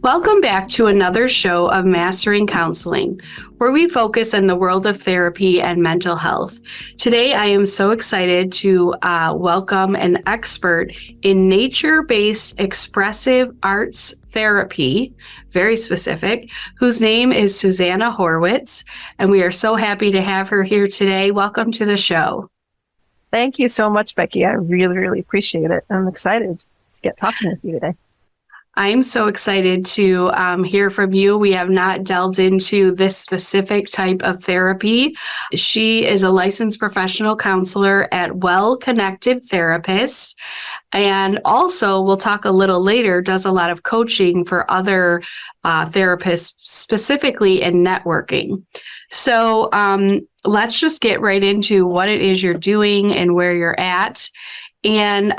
Welcome back to another show of Mastering Counseling, where we focus on the world of therapy and mental health. Today, I am so excited to welcome an expert in nature-based expressive arts therapy, very specific, whose name is Susannah Horwitz, and we are so happy to have her here today. Welcome to the show. Thank you so much, Becky. I really appreciate it. I'm excited to get talking with you today. I'm so excited to hear from you. We have not delved into this specific type of therapy. She is a licensed professional counselor at Well Connected Therapist. And also, we'll talk a little later, does a lot of coaching for other therapists, specifically in networking. So let's just get right into what it is you're doing and where you're at. And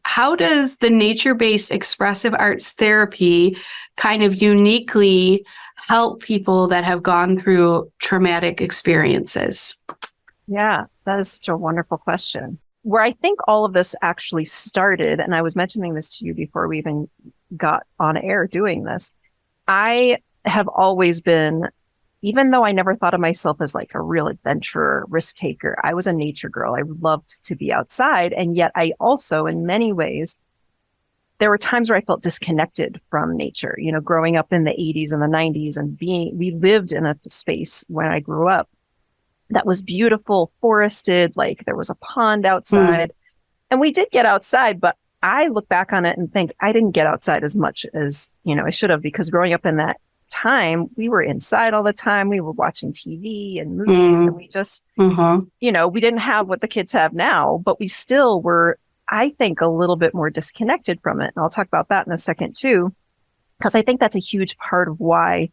how does the nature-based expressive arts therapy kind of uniquely help people that have gone through traumatic experiences? Yeah, that is such a wonderful question. Where I think all of this actually started, and I was mentioning this to you before we even got on air doing this, I have always been, even though I never thought of myself as like a real adventurer, risk taker, I was a nature girl. I loved to be outside. And yet I also, in many ways, there were times where I felt disconnected from nature, you know, growing up in the 80s and the 90s and we lived in a space when I grew up that was beautiful, forested, like there was a pond outside. And we did get outside, but I look back on it and think I didn't get outside as much as, you know, I should have, because growing up in that time, we were inside all the time. We were watching TV and movies, and we just, you know, we didn't have what the kids have now, but we still were, I think, a little bit more disconnected from it. And I'll talk about that in a second too, because I think that's a huge part of why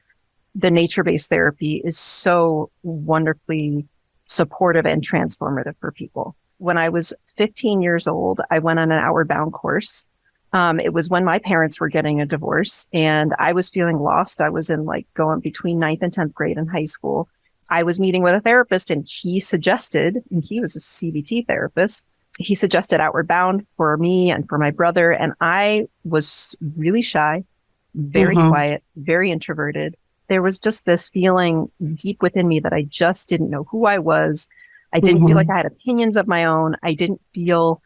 the nature-based therapy is so wonderfully supportive and transformative for people. When I was 15 years old, I went on an Outward Bound course. It was when my parents were getting a divorce and I was feeling lost. I was in like going between 9th and 10th grade in high school. I was meeting with a therapist and he suggested, and he was a CBT therapist, he suggested Outward Bound for me and for my brother. And I was really shy, very quiet, very introverted. There was just this feeling deep within me that I just didn't know who I was. I didn't feel like I had opinions of my own. I didn't feel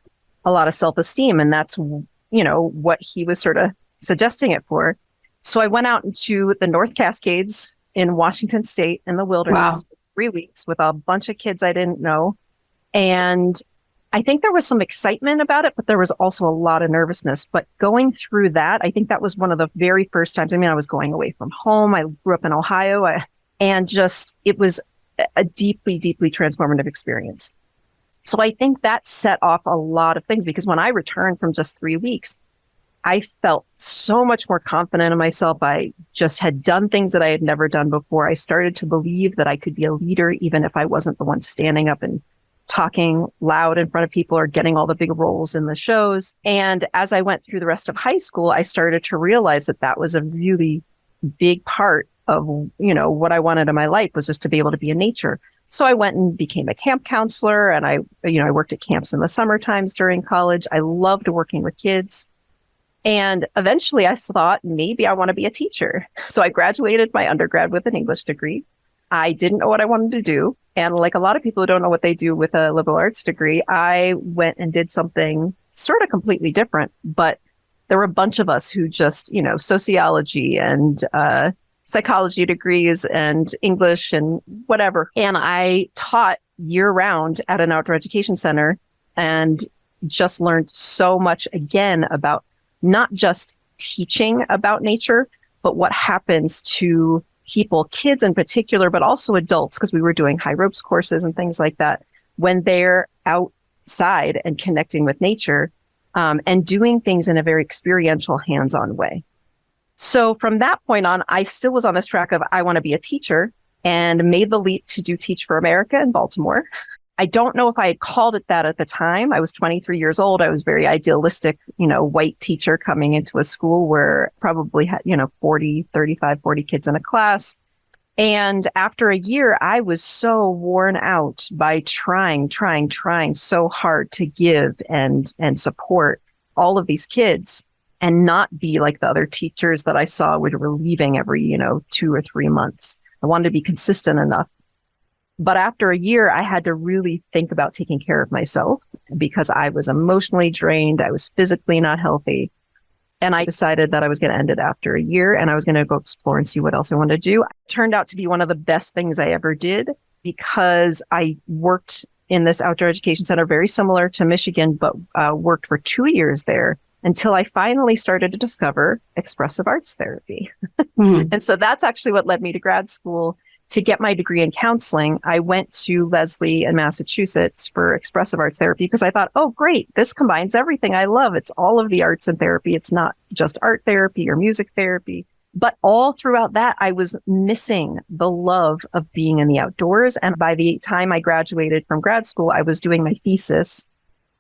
a lot of self-esteem. And that's, you know, what he was sort of suggesting it for. So I went out into the North Cascades in Washington State in the wilderness for 3 weeks with a bunch of kids I didn't know. And I think there was some excitement about it, but there was also a lot of nervousness. But going through that, I think that was one of the very first times. I mean, I was going away from home. I grew up in Ohio, and just, it was a deeply transformative experience. So I think that set off a lot of things, because when I returned from just 3 weeks, I felt so much more confident in myself. I just had done things that I had never done before. I started to believe that I could be a leader, even if I wasn't the one standing up and talking loud in front of people or getting all the big roles in the shows. And as I went through the rest of high school, I started to realize that that was a really big part of, you know, what I wanted in my life, was just to be able to be in nature. So I went and became a camp counselor, and I worked at camps in the summer times during college. I loved working with kids. And eventually I thought, maybe I want to be a teacher. So I graduated my undergrad with an English degree. I didn't know what I wanted to do. And like a lot of people who don't know what they do with a liberal arts degree, I went and did something sort of completely different. But there were a bunch of us who just, you know, sociology and psychology degrees and English and whatever. And I taught year round at an outdoor education center and just learned so much again about not just teaching about nature, but what happens to people, kids in particular, but also adults, because we were doing high ropes courses and things like that, when they're outside and connecting with nature and doing things in a very experiential, hands-on way. So from that point on, I still was on this track of, I want to be a teacher, and made the leap to do Teach for America in Baltimore. I don't know if I had called it that at the time. I was 23 years old. I was very idealistic, you know, white teacher coming into a school where probably had, 35, 40 kids in a class. And after a year, I was so worn out by trying so hard to give and support all of these kids. and not be like the other teachers that I saw were leaving every, 2 or 3 months. I wanted to be consistent enough. But after a year, I had to really think about taking care of myself because I was emotionally drained. I was physically not healthy. And I decided that I was going to end it after a year and I was going to go explore and see what else I wanted to do. It turned out to be one of the best things I ever did because I worked in this outdoor education center, very similar to Michigan, but worked for 2 years there until I finally started to discover expressive arts therapy. And so that's actually what led me to grad school. To get my degree in counseling, I went to Lesley in Massachusetts for expressive arts therapy because I thought, oh, great, this combines everything I love. It's all of the arts and therapy. It's not just art therapy or music therapy. But all throughout that, I was missing the love of being in the outdoors. And by the time I graduated from grad school, I was doing my thesis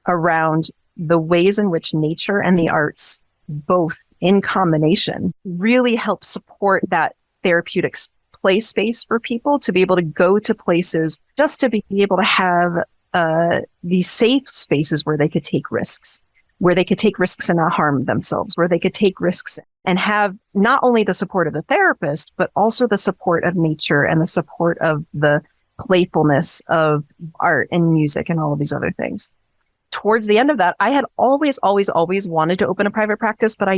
around the ways in which nature and the arts, both in combination, really help support that therapeutic play space for people to be able to go to places, just to be able to have these safe spaces where they could take risks, and not harm themselves, where they could take risks and have not only the support of the therapist, but also the support of nature and the support of the playfulness of art and music and all of these other things. Towards the end of that, I had always wanted to open a private practice, but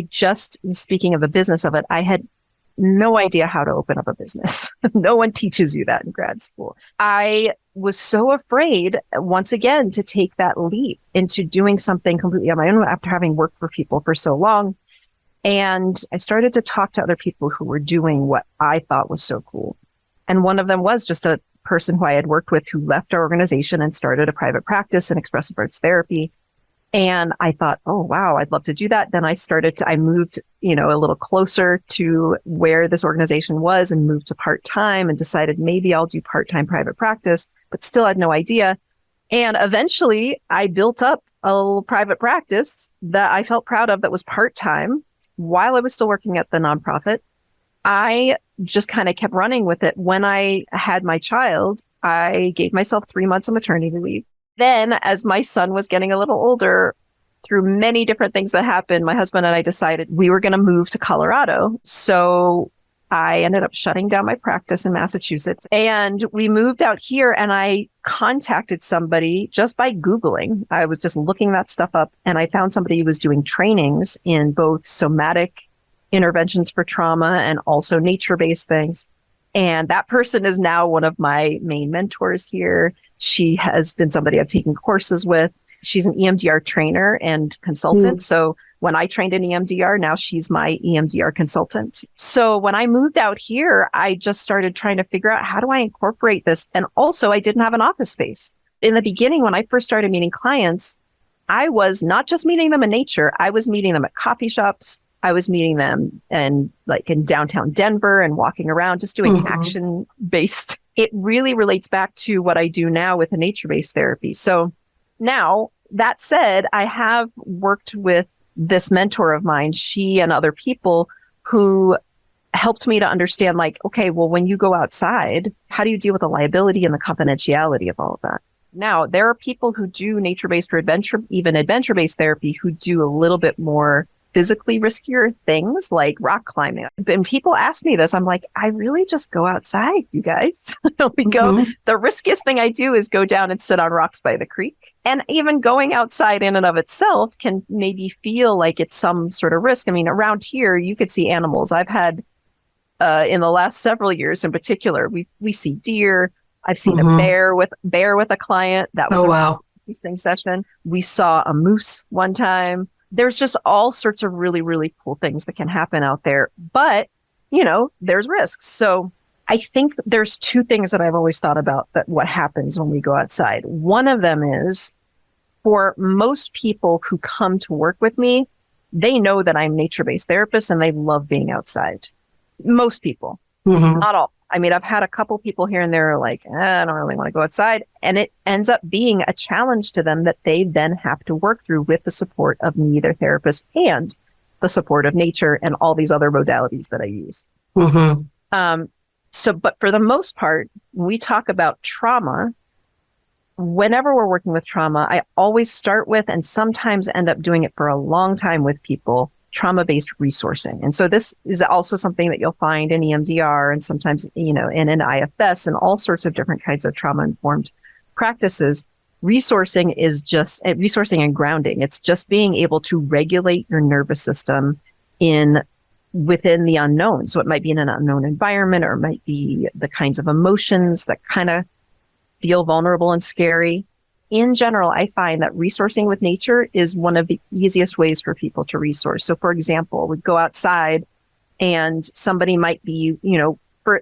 speaking of the business of it, I had no idea how to open up a business. No one teaches you that in grad school. I was so afraid, once again, to take that leap into doing something completely on my own after having worked for people for so long. And I started to talk to other people who were doing what I thought was so cool. And one of them was just a person who I had worked with who left our organization and started a private practice in expressive arts therapy. And I thought, oh, wow, I'd love to do that. Then I moved, a little closer to where this organization was and moved to part-time and decided maybe I'll do part-time private practice, but still had no idea. And eventually I built up a little private practice that I felt proud of that was part-time while I was still working at the nonprofit. I just kind of kept running with it. When I had my child, I gave myself 3 months of maternity leave. Then, as my son was getting a little older, through many different things that happened, my husband and I decided we were going to move to Colorado. So I ended up shutting down my practice in Massachusetts and we moved out here, and I contacted somebody just by Googling. I was just looking that stuff up and I found somebody who was doing trainings in both somatic interventions for trauma and also nature-based things. And that person is now one of my main mentors here. She has been somebody I've taken courses with. She's an EMDR trainer and consultant. So when I trained in EMDR, now she's my EMDR consultant. So when I moved out here, I just started trying to figure out, how do I incorporate this? And also, I didn't have an office space. In the beginning, when I first started meeting clients, I was not just meeting them in nature. I was meeting them at coffee shops. I was meeting them in downtown Denver and walking around, just doing action-based. It really relates back to what I do now with the nature-based therapy. So now, that said, I have worked with this mentor of mine, she and other people who helped me to understand, okay, well, when you go outside, how do you deal with the liability and the confidentiality of all of that? Now, there are people who do nature-based or adventure-based therapy who do a little bit more physically riskier things like rock climbing. And people ask me this, I'm like, I really just go outside, you guys. The riskiest thing I do is go down and sit on rocks by the creek. And even going outside in and of itself can maybe feel like it's some sort of risk. I mean, around here, you could see animals. I've had, in the last several years in particular, we see deer. I've seen a bear with a client. That was a interesting session. We saw a moose one time. There's just all sorts of really, really cool things that can happen out there. But, there's risks. So I think there's two things that I've always thought about that what happens when we go outside. One of them is, for most people who come to work with me, they know that I'm nature-based therapist and they love being outside. Most people, not all. I mean, I've had a couple people here and there like, I don't really want to go outside. And it ends up being a challenge to them that they then have to work through with the support of me, their therapist, and the support of nature and all these other modalities that I use. But for the most part, when we talk about trauma, whenever we're working with trauma, I always start with, and sometimes end up doing it for a long time with people, trauma-based resourcing. And so this is also something that you'll find in EMDR and sometimes, in an IFS and all sorts of different kinds of trauma-informed practices. Resourcing is just resourcing and grounding. It's just being able to regulate your nervous system within the unknown. So it might be in an unknown environment, or it might be the kinds of emotions that kind of feel vulnerable and scary. In general, I find that resourcing with nature is one of the easiest ways for people to resource. So for example, we go outside and somebody might be,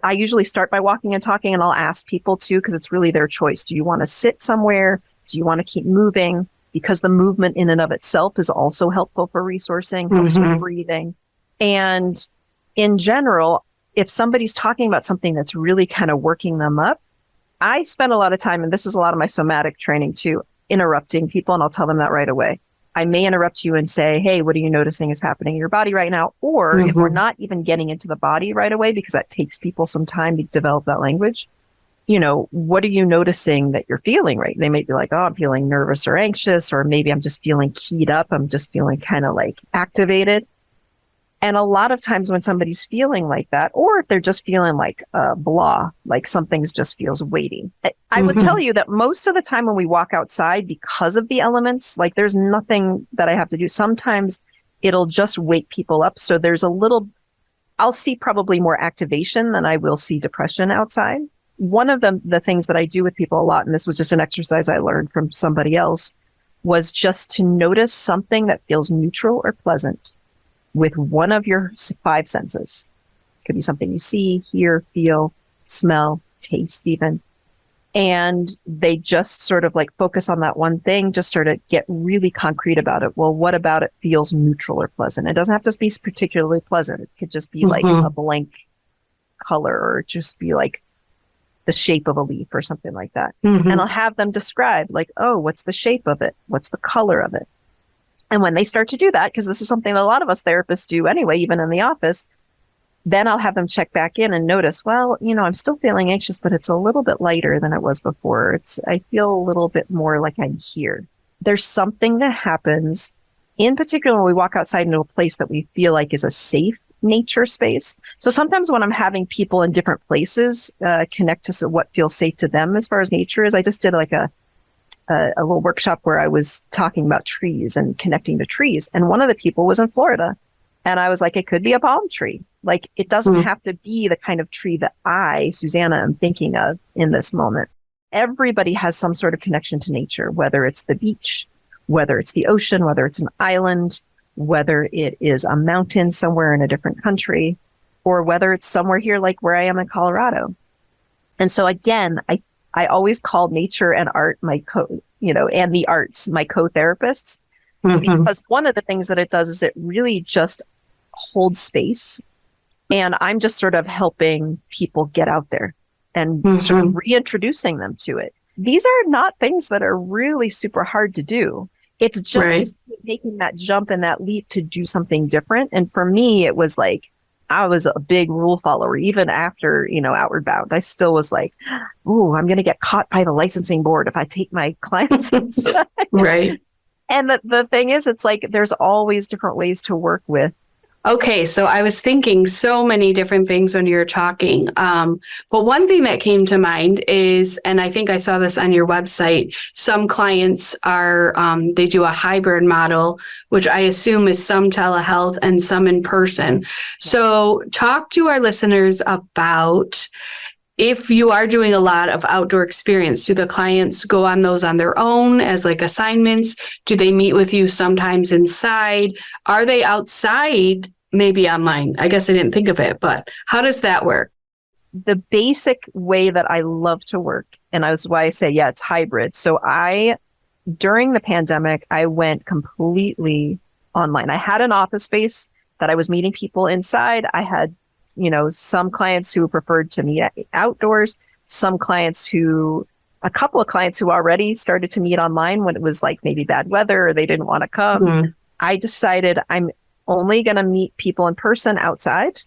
I usually start by walking and talking, and I'll ask people to, because it's really their choice. Do you want to sit somewhere? Do you want to keep moving? Because the movement in and of itself is also helpful for resourcing, helps with breathing. And in general, if somebody's talking about something that's really kind of working them up, I spend a lot of time, and this is a lot of my somatic training too, interrupting people, and I'll tell them that right away. I may interrupt you and say, hey, what are you noticing is happening in your body right now? Or if we're not even getting into the body right away, because that takes people some time to develop that language, what are you noticing that you're feeling, right? They might be like, oh, I'm feeling nervous or anxious, or maybe I'm just feeling keyed up. I'm just feeling kind of like activated. And a lot of times when somebody's feeling like that, or if they're just feeling like blah, like something's just feels weighty, I would tell you that most of the time when we walk outside, because of the elements, like there's nothing that I have to do. Sometimes it'll just wake people up. So I'll see probably more activation than I will see depression outside. One of the things that I do with people a lot, and this was just an exercise I learned from somebody else, was just to notice something that feels neutral or pleasant with one of your 5 senses. It could be something you see, hear, feel, smell, taste even. And they just sort of like focus on that one thing, just sort of get really concrete about it. Well, what about it feels neutral or pleasant? It doesn't have to be particularly pleasant. It could just be like a blank color, or just be like the shape of a leaf or something like that. And I'll have them describe like, oh, what's the shape of it? What's the color of it? And when they start to do that, because this is something that a lot of us therapists do anyway, even in the office, then I'll have them check back in and notice, well, I'm still feeling anxious, but it's a little bit lighter than it was before. I feel a little bit more like I'm here. There's something that happens, in particular when we walk outside into a place that we feel like is a safe nature space. So sometimes when I'm having people in different places connect to what feels safe to them as far as nature is, I just did like a little workshop where I was talking about trees and connecting to trees. And one of the people was in Florida. And I was like, it could be a palm tree. Like, it doesn't have to be the kind of tree that I, Susannah, am thinking of in this moment. Everybody has some sort of connection to nature, whether it's the beach, whether it's the ocean, whether it's an island, whether it is a mountain somewhere in a different country, or whether it's somewhere here like where I am in Colorado. And so again, I always call nature and art and the arts my co-therapists, because one of the things that it does is it really just holds space. And I'm just sort of helping people get out there and sort of reintroducing them to it. These are not things that are really super hard to do. It's just making that jump and that leap to do something different. And for me, it was like, I was a big rule follower, even after, Outward Bound. I still was like, ooh, I'm going to get caught by the licensing board if I take my clients inside. Right. And the thing is, it's like, there's always different ways to work with. Okay, so I was thinking so many different things when you were talking. But one thing that came to mind is, and I think I saw this on your website, some clients are, they do a hybrid model, which I assume is some telehealth and some in person. So talk to our listeners about, if you are doing a lot of outdoor experience, do the clients go on those on their own as like assignments? Do they meet with you sometimes inside? Are they outside? Maybe online. I guess I didn't think of it, but how does that work? The basic way that I love to work, and that's why I say, yeah, it's hybrid. So during the pandemic, I went completely online. I had an office space that I was meeting people inside. I had, some clients who preferred to meet outdoors, a couple of clients who already started to meet online when it was like maybe bad weather or they didn't want to come. I decided I'm only going to meet people in person outside.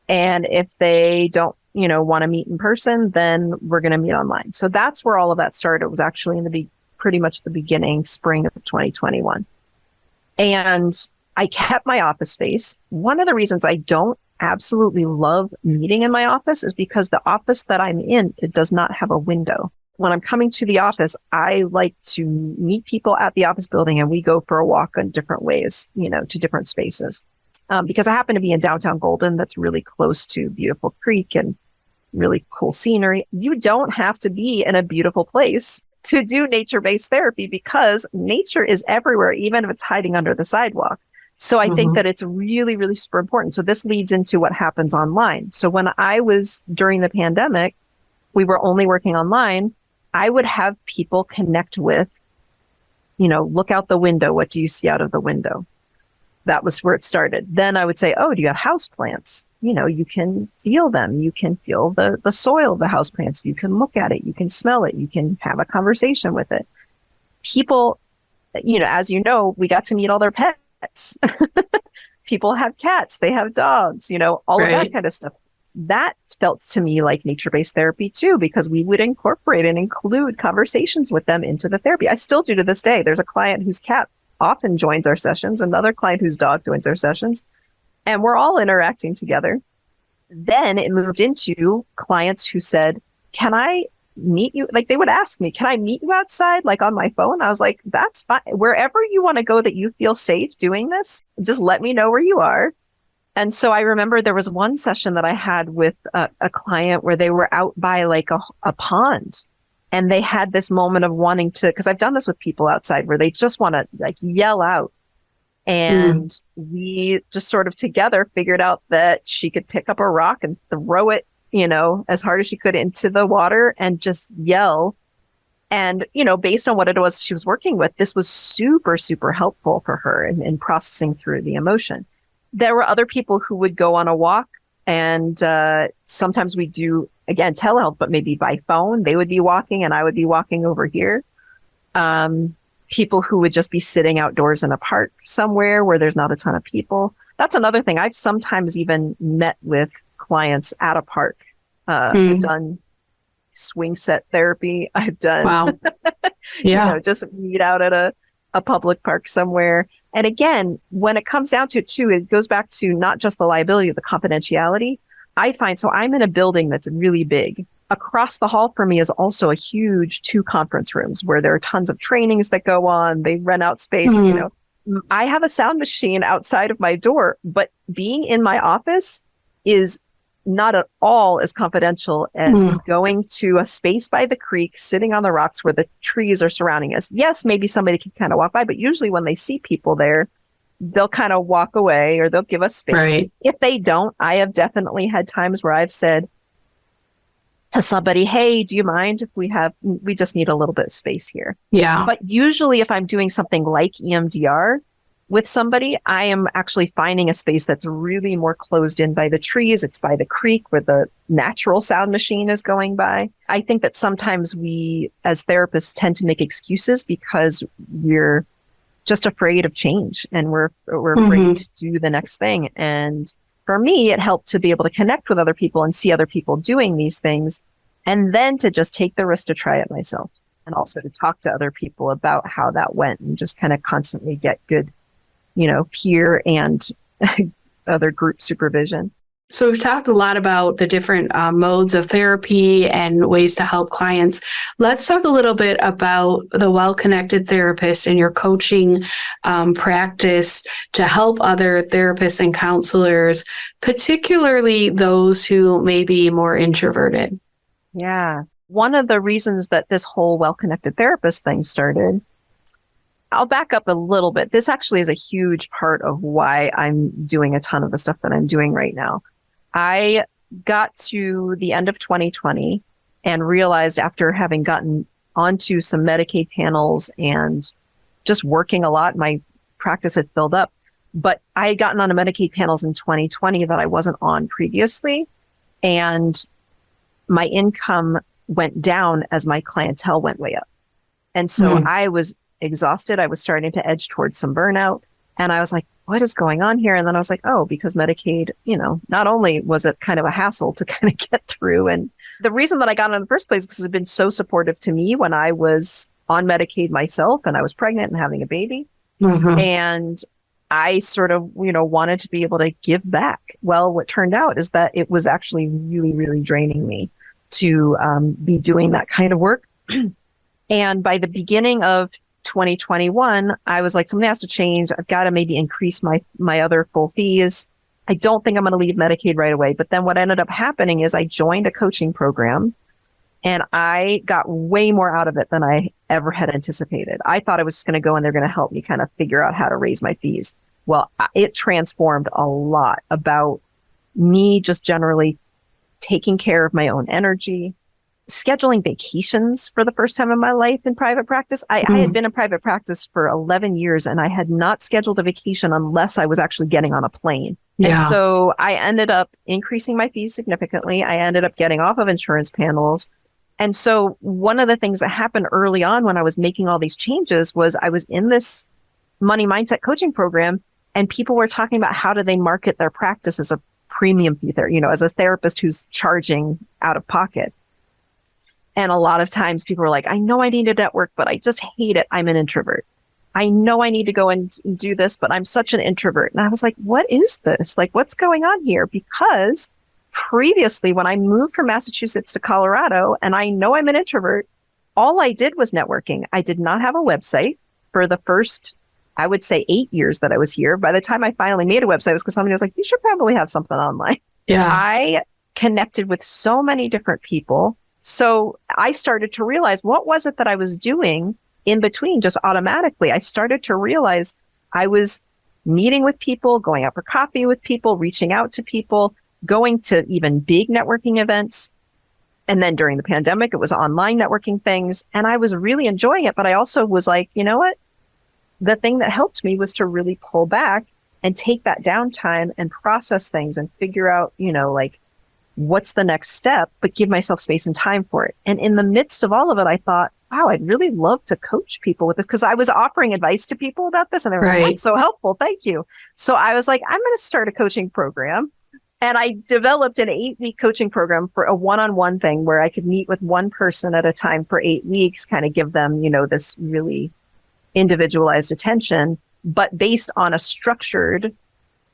And if they don't, want to meet in person, then we're going to meet online. So that's where all of that started. It was actually in pretty much the beginning, spring of 2021. And I kept my office space. One of the reasons I don't absolutely love meeting in my office is because the office that I'm in, it does not have a window. When I'm coming to the office, I like to meet people at the office building and we go for a walk in different ways, to different spaces. Because I happen to be in downtown Golden, that's really close to beautiful creek and really cool scenery. You don't have to be in a beautiful place to do nature-based therapy because nature is everywhere, even if it's hiding under the sidewalk. So I think that it's really, really super important. So this leads into what happens online. So when I was during the pandemic, we were only working online. I would have people connect with, look out the window. What do you see out of the window? That was where it started. Then I would say, oh, do you have houseplants? You can feel them. You can feel the soil of the houseplants. You can look at it. You can smell it. You can have a conversation with it. People, as you know, we got to meet all their pets. People have cats. They have dogs, all of that kind of stuff. That felt to me like nature-based therapy too, because we would incorporate and include conversations with them into the therapy. I still do to this day. There's a client whose cat often joins our sessions, another client whose dog joins our sessions, and we're all interacting together. Then it moved into clients who said, can I meet you? Like they would ask me, can I meet you outside? Like on my phone? I was like, that's fine. Wherever you want to go that you feel safe doing this, just let me know where you are. And so I remember there was one session that I had with a client where they were out by like a pond. And they had this moment of wanting to, because I've done this with people outside where they just want to like yell out. And we just sort of together figured out that she could pick up a rock and throw it, as hard as she could into the water and just yell. And, based on what it was she was working with, this was super, super helpful for her in processing through the emotion. There were other people who would go on a walk and sometimes we do, again, telehealth, but maybe by phone. They would be walking and I would be walking over here. People who would just be sitting outdoors in a park somewhere where there's not a ton of people. That's another thing. I've sometimes even met with clients at a park. I've done swing set therapy. I've done, just meet out at a public park somewhere. And again, when it comes down to it too, it goes back to not just the liability of the confidentiality. I find, so I'm in a building that's really big. Across the hall for me is also a huge 2 conference rooms where there are tons of trainings that go on. They rent out space, I have a sound machine outside of my door, but being in my office is not at all as confidential as going to a space by the creek, sitting on the rocks where the trees are surrounding us. Yes, maybe somebody can kind of walk by, but usually when they see people there, they'll kind of walk away or they'll give us space. Right. If they don't, I have definitely had times where I've said to somebody, hey, do you mind if we just need a little bit of space here. Yeah. But usually if I'm doing something like EMDR with somebody, I am actually finding a space that's really more closed in by the trees. It's by the creek where the natural sound machine is going by. I think that sometimes we as therapists tend to make excuses because we're just afraid of change and we're afraid to do the next thing. And for me, it helped to be able to connect with other people and see other people doing these things, and then to just take the risk to try it myself, and also to talk to other people about how that went and just kind of constantly get good, peer and other group supervision. So we've talked a lot about the different modes of therapy and ways to help clients. Let's talk a little bit about the well-connected therapist and your coaching practice to help other therapists and counselors, particularly those who may be more introverted. Yeah. One of the reasons that this whole well-connected therapist thing started, I'll back up a little bit. This actually is a huge part of why I'm doing a ton of the stuff that I'm doing right now. I got to the end of 2020 and realized after having gotten onto some Medicaid panels and just working a lot, my practice had filled up, but I had gotten onto Medicaid panels in 2020 that I wasn't on previously. And my income went down as my clientele went way up. And so I was exhausted. I was starting to edge towards some burnout. And I was like, what is going on here? And then I was like, oh, because Medicaid, not only was it kind of a hassle to kind of get through. And the reason that I got on in the first place is because it's been so supportive to me when I was on Medicaid myself and I was pregnant and having a baby. And I sort of, wanted to be able to give back. Well, what turned out is that it was actually really, really draining me to be doing that kind of work. And by the beginning of 2021, I was like, something has to change. I've got to maybe increase my other full fees. I don't think I'm going to leave Medicaid right away. But then what ended up happening is I joined a coaching program and I got way more out of it than I ever had anticipated. I thought I was just going to go and they're going to help me kind of figure out how to raise my fees. Well, it transformed a lot about me just generally taking care of my own energy, scheduling vacations for the first time in my life in private practice. I had been in private practice for 11 years and I had not scheduled a vacation unless I was actually getting on a plane. Yeah. And so I ended up increasing my fees significantly. I ended up getting off of insurance panels. And so one of the things that happened early on when I was making all these changes was I was in this money mindset coaching program and people were talking about how do they market their practice as a premium fee therapist, as a therapist who's charging out of pocket. And a lot of times people were like, I know I need to network, but I just hate it. I'm an introvert. I know I need to go and do this, but I'm such an introvert. And I was like, what is this? Like, what's going on here? Because previously, when I moved from Massachusetts to Colorado, and I know I'm an introvert, all I did was networking. I did not have a website for the first, I would say, 8 years that I was here. By the time I finally made a website, it was because somebody was like, you should probably have something online. Yeah. I connected with so many different people. So I started to realize what was it that I was doing in between just automatically. I started to realize I was meeting with people, going out for coffee with people, reaching out to people, going to even big networking events. And then during the pandemic, it was online networking things. And I was really enjoying it. But I also was like, you know what? The thing that helped me was to really pull back and take that downtime and process things and figure out, what's the next step, but give myself space and time for it. And in the midst of all of it, I thought, wow, I'd really love to coach people with this because I was offering advice to people about this and they were like, that's so helpful. Thank you. So I was like, I'm going to start a coaching program. And I developed an 8-week coaching program for a one-on-one thing where I could meet with one person at a time for 8 weeks, kind of give them, this really individualized attention, but based on a structured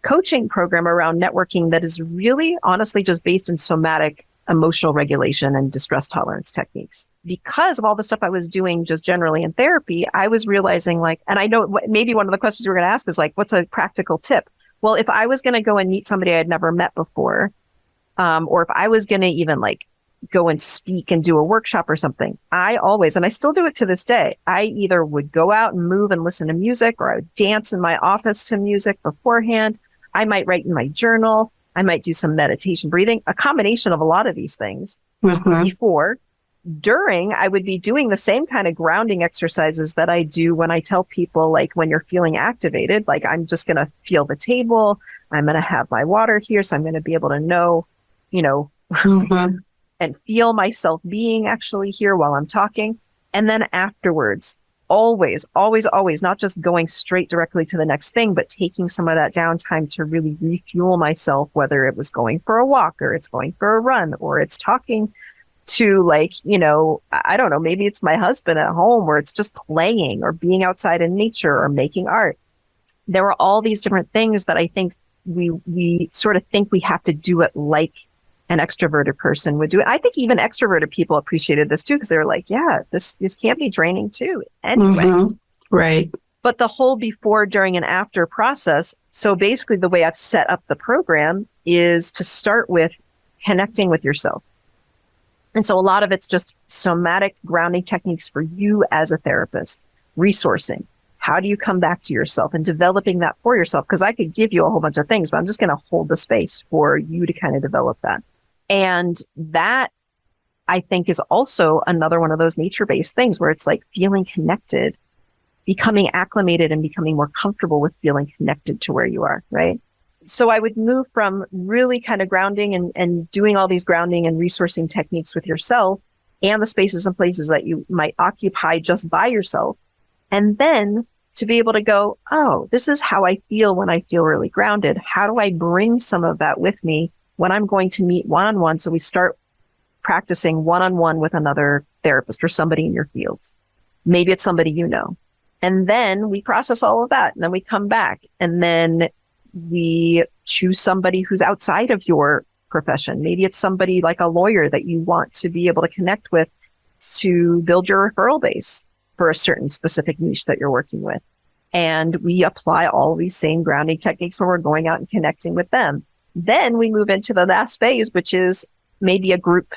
coaching program around networking that is really honestly just based in somatic emotional regulation and distress tolerance techniques. Because of all the stuff I was doing just generally in therapy, I was realizing and I know maybe one of the questions we're going to ask is what's a practical tip? Well, if I was going to go and meet somebody I had never met before, or if I was going to even go and speak and do a workshop or something, I always, and I still do it to this day, I either would go out and move and listen to music, or I would dance in my office to music beforehand. I might write in my journal. I might do some meditation, breathing, a combination of a lot of these things before. During, I would be doing the same kind of grounding exercises that I do when I tell people, when you're feeling activated, I'm just going to feel the table. I'm going to have my water here. So I'm going to be able to know, and feel myself being actually here while I'm talking. And then afterwards, always, not just going straight directly to the next thing, but taking some of that downtime to really refuel myself, whether it was going for a walk or it's going for a run or it's talking to I don't know, maybe it's my husband at home or it's just playing or being outside in nature or making art. There are all these different things that I think we sort of think we have to do it like an extroverted person would do it. I think even extroverted people appreciated this too, because they were like, yeah, this can be draining too. Anyway. Right. But the whole before, during, and after process. So basically the way I've set up the program is to start with connecting with yourself. And so a lot of it's just somatic grounding techniques for you as a therapist, resourcing. How do you come back to yourself and developing that for yourself? Because I could give you a whole bunch of things, but I'm just going to hold the space for you to kind of develop that. And that, I think, is also another one of those nature-based things where it's feeling connected, becoming acclimated and becoming more comfortable with feeling connected to where you are, right? So I would move from really kind of grounding and doing all these grounding and resourcing techniques with yourself and the spaces and places that you might occupy just by yourself. And then to be able to go, oh, this is how I feel when I feel really grounded. How do I bring some of that with me when I'm going to meet one-on-one? So we start practicing one-on-one with another therapist or somebody in your field. Maybe it's somebody you know. And then we process all of that, and then we come back, and then we choose somebody who's outside of your profession. Maybe it's somebody like a lawyer that you want to be able to connect with to build your referral base for a certain specific niche that you're working with. And we apply all of these same grounding techniques when we're going out and connecting with them. Then we move into the last phase, which is maybe a group,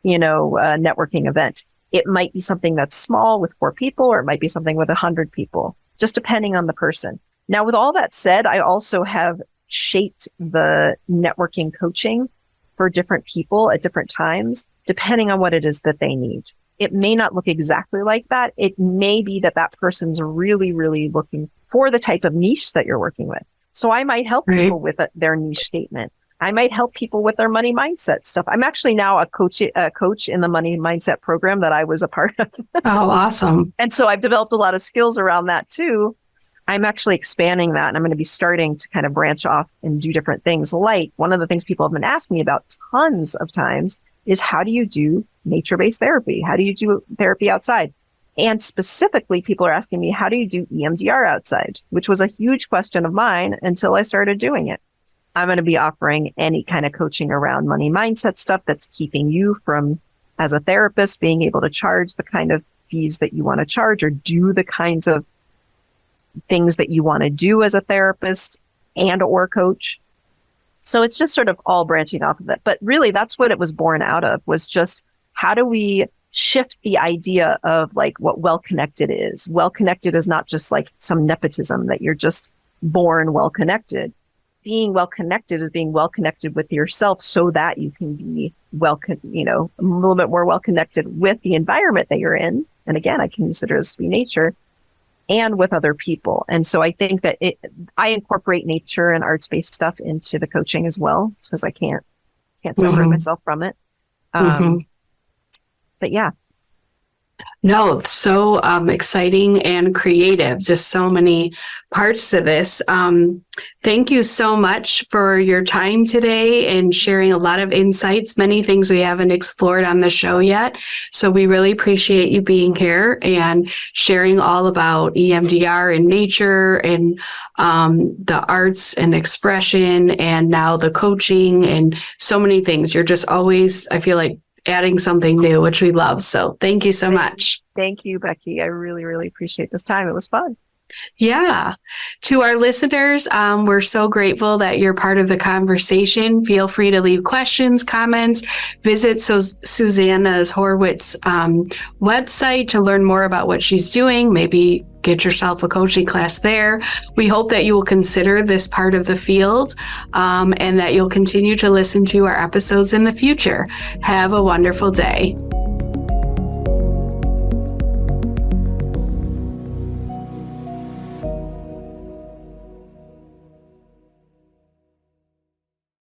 networking event. It might be something that's small with 4 people, or it might be something with 100 people, just depending on the person. Now, with all that said, I also have shaped the networking coaching for different people at different times, depending on what it is that they need. It may not look exactly like that. It may be that that person's really, really looking for the type of niche that you're working with. So I might help people with their niche statement. I might help people with their money mindset stuff. I'm actually now a coach in the money mindset program that I was a part of. Oh, awesome. And so I've developed a lot of skills around that too. I'm actually expanding that, and I'm going to be starting to kind of branch off and do different things. Like, one of the things people have been asking me about tons of times is, how do you do nature-based therapy? How do you do therapy outside? And specifically, people are asking me, how do you do EMDR outside? Which was a huge question of mine until I started doing it. I'm going to be offering any kind of coaching around money mindset stuff that's keeping you from, as a therapist, being able to charge the kind of fees that you want to charge, or do the kinds of things that you want to do as a therapist and or coach. So it's just sort of all branching off of it. But really, that's what it was born out of, was just, how do we shift the idea of like what well-connected is? Well-connected is not just like some nepotism that you're just born well-connected. Being well-connected is being well-connected with yourself so that you can be a little bit more well-connected with the environment that you're in. And again, I consider this to be nature, and with other people. And so I think that I incorporate nature and arts-based stuff into the coaching as well, because I can't separate myself from it. But yeah. No, so exciting and creative. Just so many parts to this. Thank you so much for your time today and sharing a lot of insights, many things we haven't explored on the show yet. So we really appreciate you being here and sharing all about EMDR and nature and the arts and expression, and now the coaching and so many things. You're just always, I feel like, adding something new, which we love. So thank you so much. Thank you, Becky. I really, really appreciate this time. It was fun. Yeah. To our listeners, we're so grateful that you're part of the conversation. Feel free to leave questions, comments, visit Susannah Horwitz website to learn more about what she's doing. Maybe get yourself a coaching class there. We hope that you will consider this part of the field, and that you'll continue to listen to our episodes in the future. Have a wonderful day.